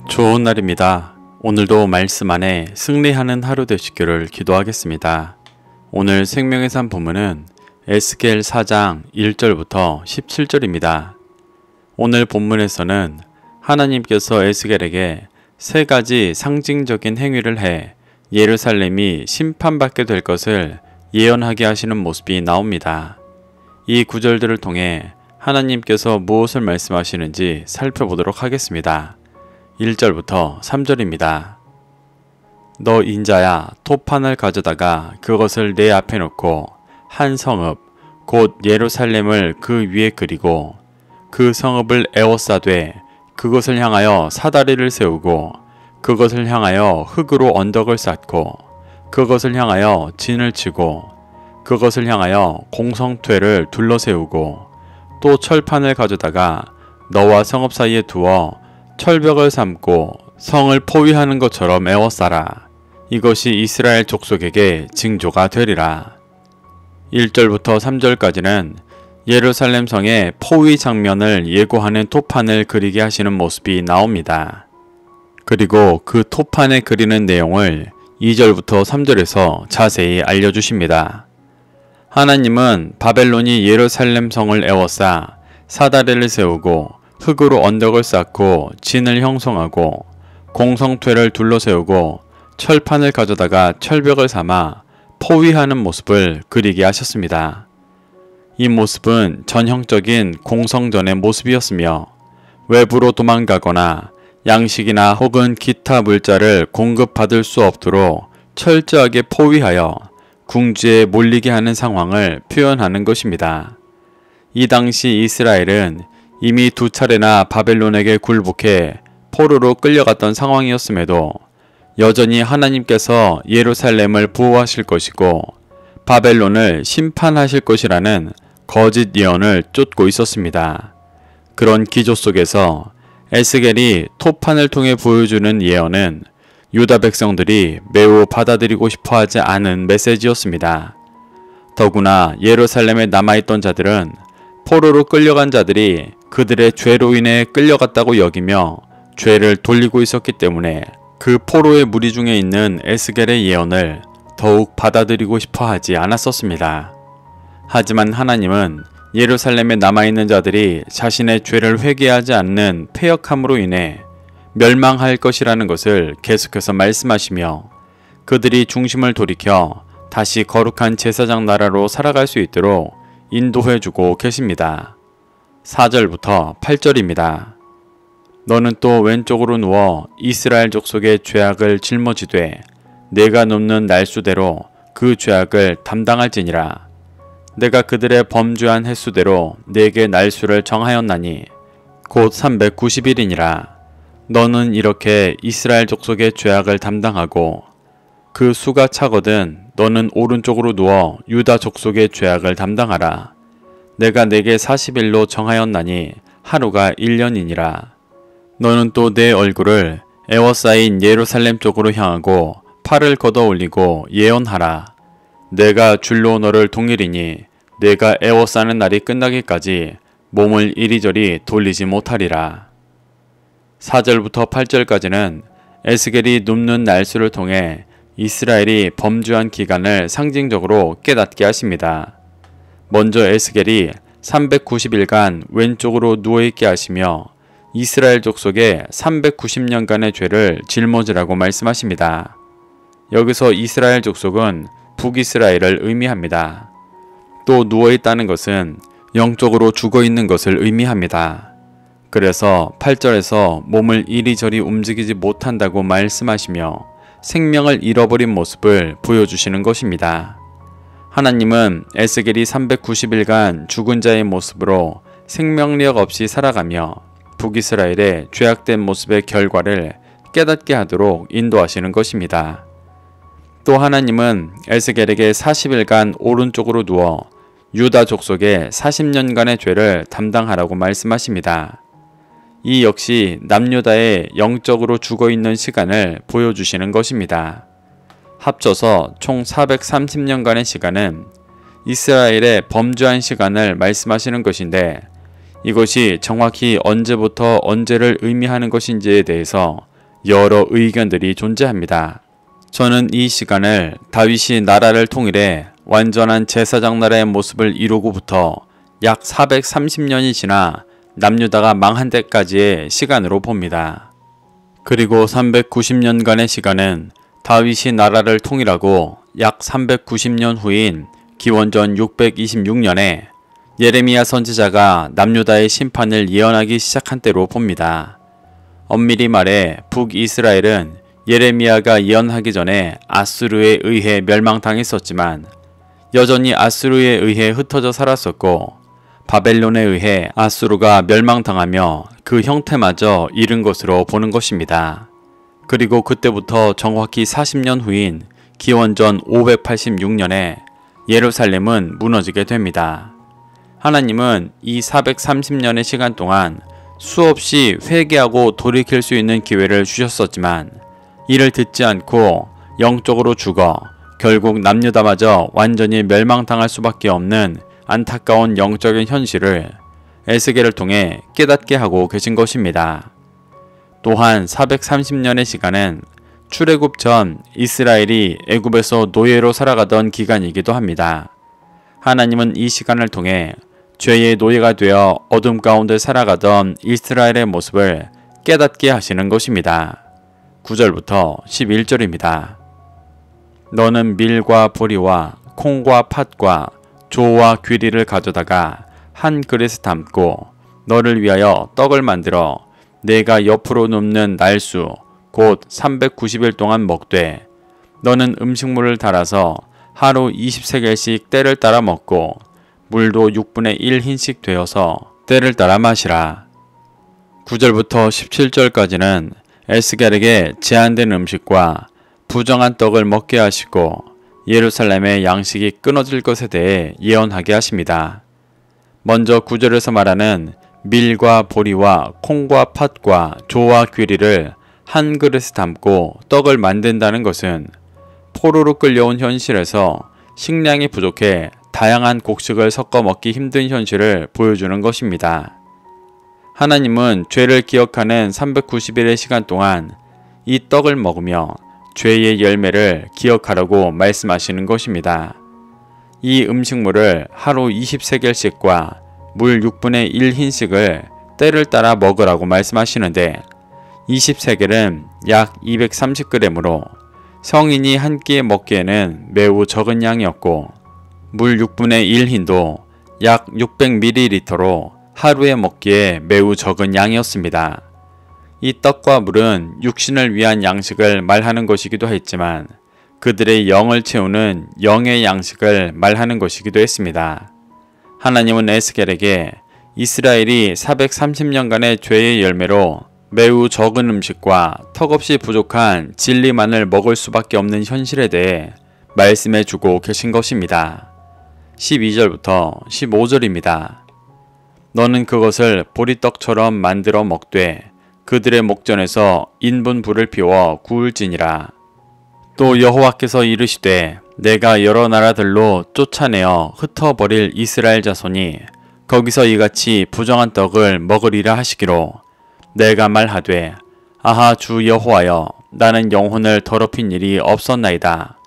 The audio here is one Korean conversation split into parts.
좋은 날입니다. 오늘도 말씀 안에 승리하는 하루 되시기를 기도하겠습니다. 오늘 생명의 산 본문은 에스겔 4장 1절부터 17절입니다. 오늘 본문에서는 하나님께서 에스겔에게 세 가지 상징적인 행위를 해 예루살렘이 심판받게 될 것을 예언하게 하시는 모습이 나옵니다. 이 구절들을 통해 하나님께서 무엇을 말씀하시는지 살펴보도록 하겠습니다. 1절부터 3절입니다. 너 인자야, 토판을 가져다가 그것을 내 앞에 놓고 한 성읍 곧 예루살렘을 그 위에 그리고 그 성읍을 에워싸되 그것을 향하여 사다리를 세우고 그것을 향하여 흙으로 언덕을 쌓고 그것을 향하여 진을 치고 그것을 향하여 공성퇴를 둘러세우고 또 철판을 가져다가 너와 성읍 사이에 두어 철벽을 삼고 성을 포위하는 것처럼 에워싸라. 이것이 이스라엘 족속에게 징조가 되리라. 1절부터 3절까지는 예루살렘 성의 포위 장면을 예고하는 토판을 그리게 하시는 모습이 나옵니다. 그리고 그 토판에 그리는 내용을 2절부터 3절에서 자세히 알려주십니다. 하나님은 바벨론이 예루살렘 성을 에워싸 사다리를 세우고 흙으로 언덕을 쌓고 진을 형성하고 공성퇴를 둘러세우고 철판을 가져다가 철벽을 삼아 포위하는 모습을 그리게 하셨습니다. 이 모습은 전형적인 공성전의 모습이었으며 외부로 도망가거나 양식이나 혹은 기타 물자를 공급받을 수 없도록 철저하게 포위하여 궁지에 몰리게 하는 상황을 표현하는 것입니다. 이 당시 이스라엘은 이미 2차례나 바벨론에게 굴복해 포로로 끌려갔던 상황이었음에도 여전히 하나님께서 예루살렘을 보호하실 것이고 바벨론을 심판하실 것이라는 거짓 예언을 쫓고 있었습니다. 그런 기조 속에서 에스겔이 토판을 통해 보여주는 예언은 유다 백성들이 매우 받아들이고 싶어하지 않은 메시지였습니다. 더구나 예루살렘에 남아있던 자들은 포로로 끌려간 자들이 그들의 죄로 인해 끌려갔다고 여기며 죄를 돌리고 있었기 때문에 그 포로의 무리 중에 있는 에스겔의 예언을 더욱 받아들이고 싶어 하지 않았었습니다. 하지만 하나님은 예루살렘에 남아있는 자들이 자신의 죄를 회개하지 않는 패역함으로 인해 멸망할 것이라는 것을 계속해서 말씀하시며 그들이 중심을 돌이켜 다시 거룩한 제사장 나라로 살아갈 수 있도록 인도해주고 계십니다. 4절부터 8절입니다. 너는 또 왼쪽으로 누워 이스라엘 족속의 죄악을 짊어지되 내가 눕는 날수대로 그 죄악을 담당할지니라. 내가 그들의 범죄한 횟수대로 내게 날수를 정하였나니 곧 390일이니라. 너는 이렇게 이스라엘 족속의 죄악을 담당하고 그 수가 차거든 너는 오른쪽으로 누워 유다 족속의 죄악을 담당하라. 내가 내게 40일로 정하였나니 하루가 1년이니라. 너는 또 내 얼굴을 에워싸인 예루살렘 쪽으로 향하고 팔을 걷어 올리고 예언하라. 내가 줄로 너를 동일이니 내가 에워싸는 날이 끝나기까지 몸을 이리저리 돌리지 못하리라. 4절부터 8절까지는 에스겔이 눕는 날수를 통해 이스라엘이 범죄한 기간을 상징적으로 깨닫게 하십니다. 먼저 에스겔이 390일간 왼쪽으로 누워있게 하시며 이스라엘 족속의 390년간의 죄를 짊어지라고 말씀하십니다. 여기서 이스라엘 족속은 북이스라엘을 의미합니다. 또 누워있다는 것은 영적으로 죽어있는 것을 의미합니다. 그래서 8절에서 몸을 이리저리 움직이지 못한다고 말씀하시며 생명을 잃어버린 모습을 보여주시는 것입니다. 하나님은 에스겔이 390일간 죽은 자의 모습으로 생명력 없이 살아가며 북이스라엘의 죄악된 모습의 결과를 깨닫게 하도록 인도하시는 것입니다. 또 하나님은 에스겔에게 40일간 오른쪽으로 누워 유다 족속의 40년간의 죄를 담당하라고 말씀하십니다. 이 역시 남유다의 영적으로 죽어있는 시간을 보여주시는 것입니다. 합쳐서 총 430년간의 시간은 이스라엘의 범죄한 시간을 말씀하시는 것인데 이것이 정확히 언제부터 언제를 의미하는 것인지에 대해서 여러 의견들이 존재합니다. 저는 이 시간을 다윗이 나라를 통일해 완전한 제사장 나라의 모습을 이루고부터 약 430년이 지나 남유다가 망한 데까지의 시간으로 봅니다. 그리고 390년간의 시간은 다윗이 나라를 통일하고 약 390년 후인 기원전 626년에 예레미야 선지자가 남유다의 심판을 예언하기 시작한 때로 봅니다. 엄밀히 말해 북이스라엘은 예레미야가 예언하기 전에 아수르에 의해 멸망당했었지만 여전히 아수르에 의해 흩어져 살았었고 바벨론에 의해 아수르가 멸망당하며 그 형태마저 잃은 것으로 보는 것입니다. 그리고 그때부터 정확히 40년 후인 기원전 586년에 예루살렘은 무너지게 됩니다. 하나님은 이 430년의 시간 동안 수없이 회개하고 돌이킬 수 있는 기회를 주셨었지만 이를 듣지 않고 영적으로 죽어 결국 남유다마저 완전히 멸망당할 수밖에 없는 안타까운 영적인 현실을 에스겔을 통해 깨닫게 하고 계신 것입니다. 또한 430년의 시간은 출애굽 전 이스라엘이 애굽에서 노예로 살아가던 기간이기도 합니다. 하나님은 이 시간을 통해 죄의 노예가 되어 어둠 가운데 살아가던 이스라엘의 모습을 깨닫게 하시는 것입니다. 9절부터 11절입니다. 너는 밀과 보리와 콩과 팥과 조와 귀리를 가져다가 한 그릇에 담고 너를 위하여 떡을 만들어 내가 옆으로 눕는 날수 곧 390일 동안 먹되 너는 음식물을 달아서 하루 20세겔씩 때를 따라 먹고 물도 6분의 1 흰씩 되어서 때를 따라 마시라. 9절부터 17절까지는 에스겔에게 제한된 음식과 부정한 떡을 먹게 하시고 예루살렘의 양식이 끊어질 것에 대해 예언하게 하십니다. 먼저 9절에서 말하는 밀과 보리와 콩과 팥과 조와 귀리를 한 그릇에 담고 떡을 만든다는 것은 포로로 끌려온 현실에서 식량이 부족해 다양한 곡식을 섞어 먹기 힘든 현실을 보여주는 것입니다. 하나님은 죄를 기억하는 390일의 시간 동안 이 떡을 먹으며 죄의 열매를 기억하라고 말씀하시는 것입니다. 이 음식물을 하루 20세겔씩과 물 6분의 1 흰씩을 때를 따라 먹으라고 말씀하시는데 20세겔은 약 230g으로 성인이 한 끼에 먹기에는 매우 적은 양이었고 물 6분의 1 흰도 약 600ml로 하루에 먹기에 매우 적은 양이었습니다. 이 떡과 물은 육신을 위한 양식을 말하는 것이기도 했지만 그들의 영을 채우는 영의 양식을 말하는 것이기도 했습니다. 하나님은 에스겔에게 이스라엘이 430년간의 죄의 열매로 매우 적은 음식과 턱없이 부족한 진리만을 먹을 수밖에 없는 현실에 대해 말씀해 주고 계신 것입니다. 12절부터 15절입니다. 너는 그것을 보리떡처럼 만들어 먹되 그들의 목전에서 인분 불을 피워 구울지니라. 또 여호와께서 이르시되 내가 여러 나라들로 쫓아내어 흩어버릴 이스라엘 자손이 거기서 이같이 부정한 떡을 먹으리라 하시기로 내가 말하되 아하 주 여호와여 나는 영혼을 더럽힌 일이 없었나이다.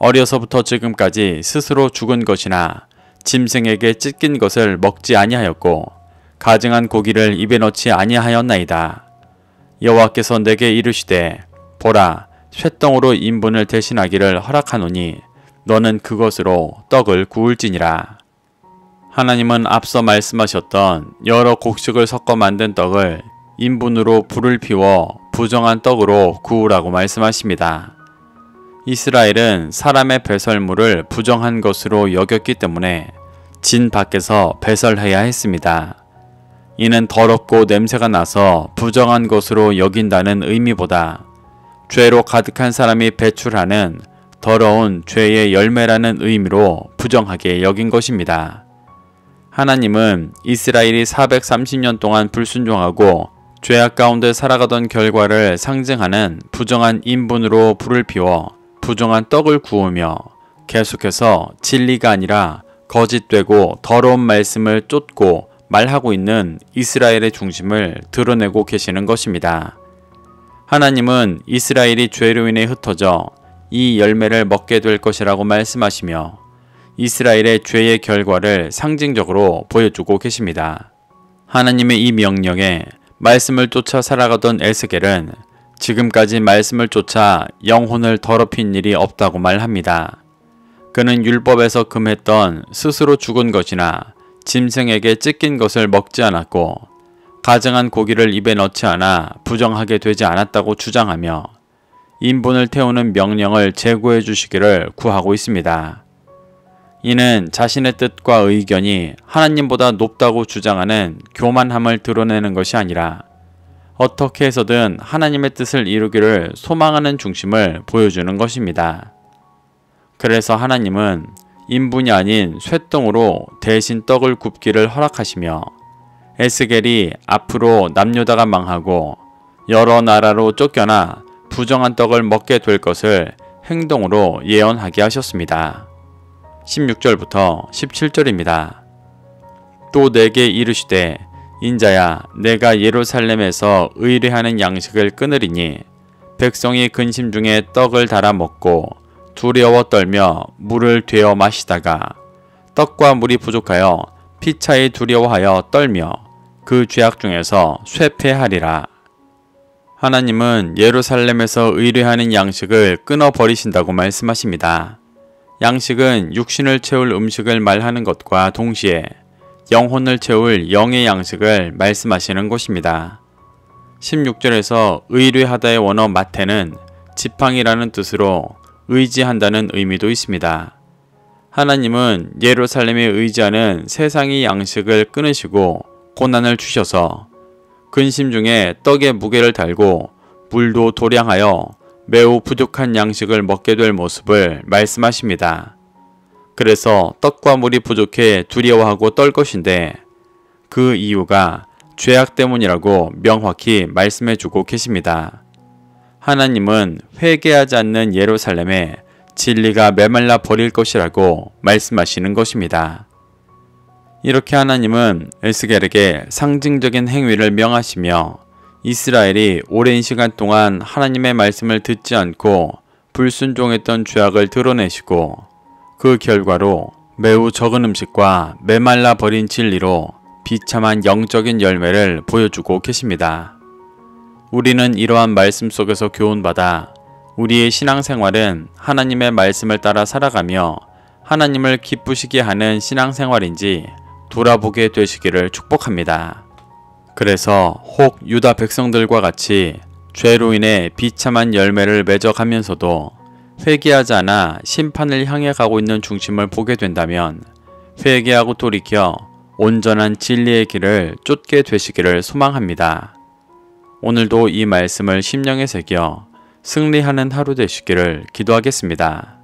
어려서부터 지금까지 스스로 죽은 것이나 짐승에게 찢긴 것을 먹지 아니하였고 가증한 고기를 입에 넣지 아니하였나이다. 여호와께서 내게 이르시되 보라 쇠덩으로 인분을 대신하기를 허락하노니 너는 그것으로 떡을 구울지니라. 하나님은 앞서 말씀하셨던 여러 곡식을 섞어 만든 떡을 인분으로 불을 피워 부정한 떡으로 구우라고 말씀하십니다. 이스라엘은 사람의 배설물을 부정한 것으로 여겼기 때문에 진 밖에서 배설해야 했습니다. 이는 더럽고 냄새가 나서 부정한 것으로 여긴다는 의미보다 죄로 가득한 사람이 배출하는 더러운 죄의 열매라는 의미로 부정하게 여긴 것입니다. 하나님은 이스라엘이 430년 동안 불순종하고 죄악 가운데 살아가던 결과를 상징하는 부정한 인분으로 불을 피워 부정한 떡을 구우며 계속해서 진리가 아니라 거짓되고 더러운 말씀을 쫓고 말하고 있는 이스라엘의 중심을 드러내고 계시는 것입니다. 하나님은 이스라엘이 죄로 인해 흩어져 이 열매를 먹게 될 것이라고 말씀하시며 이스라엘의 죄의 결과를 상징적으로 보여주고 계십니다. 하나님의 이 명령에 말씀을 쫓아 살아가던 에스겔은 지금까지 말씀을 쫓아 영혼을 더럽힌 일이 없다고 말합니다. 그는 율법에서 금했던 스스로 죽은 것이나 짐승에게 찢긴 것을 먹지 않았고 가증한 고기를 입에 넣지 않아 부정하게 되지 않았다고 주장하며 인분을 태우는 명령을 제고해 주시기를 구하고 있습니다. 이는 자신의 뜻과 의견이 하나님보다 높다고 주장하는 교만함을 드러내는 것이 아니라 어떻게 해서든 하나님의 뜻을 이루기를 소망하는 중심을 보여주는 것입니다. 그래서 하나님은 인분이 아닌 쇠똥으로 대신 떡을 굽기를 허락하시며 에스겔이 앞으로 남유다가 망하고 여러 나라로 쫓겨나 부정한 떡을 먹게 될 것을 행동으로 예언하게 하셨습니다. 16절부터 17절입니다. 또 내게 이르시되 인자야 내가 예루살렘에서 의뢰하는 양식을 끊으리니 백성이 근심 중에 떡을 달아 먹고 두려워 떨며 물을 되어 마시다가 떡과 물이 부족하여 피차에 두려워하여 떨며 그 죄악 중에서 쇠폐하리라. 하나님은 예루살렘에서 의뢰하는 양식을 끊어버리신다고 말씀하십니다. 양식은 육신을 채울 음식을 말하는 것과 동시에 영혼을 채울 영의 양식을 말씀하시는 것입니다. 16절에서 의뢰하다의 원어 마테는 지팡이라는 뜻으로 의지한다는 의미도 있습니다. 하나님은 예루살렘에 의지하는 세상의 양식을 끊으시고 고난을 주셔서 근심 중에 떡의 무게를 달고 물도 도량하여 매우 부족한 양식을 먹게 될 모습을 말씀하십니다. 그래서 떡과 물이 부족해 두려워하고 떨 것인데 그 이유가 죄악 때문이라고 명확히 말씀해주고 계십니다. 하나님은 회개하지 않는 예루살렘에 진리가 메말라 버릴 것이라고 말씀하시는 것입니다. 이렇게 하나님은 에스겔에게 상징적인 행위를 명하시며 이스라엘이 오랜 시간 동안 하나님의 말씀을 듣지 않고 불순종했던 죄악을 드러내시고 그 결과로 매우 적은 음식과 메말라 버린 진리로 비참한 영적인 열매를 보여주고 계십니다. 우리는 이러한 말씀 속에서 교훈받아 우리의 신앙생활은 하나님의 말씀을 따라 살아가며 하나님을 기쁘시게 하는 신앙생활인지 돌아보게 되시기를 축복합니다. 그래서 혹 유다 백성들과 같이 죄로 인해 비참한 열매를 맺어가면서도 회개하지 않아 심판을 향해 가고 있는 중심을 보게 된다면 회개하고 돌이켜 온전한 진리의 길을 쫓게 되시기를 소망합니다. 오늘도 이 말씀을 심령에 새겨 승리하는 하루 되시기를 기도하겠습니다.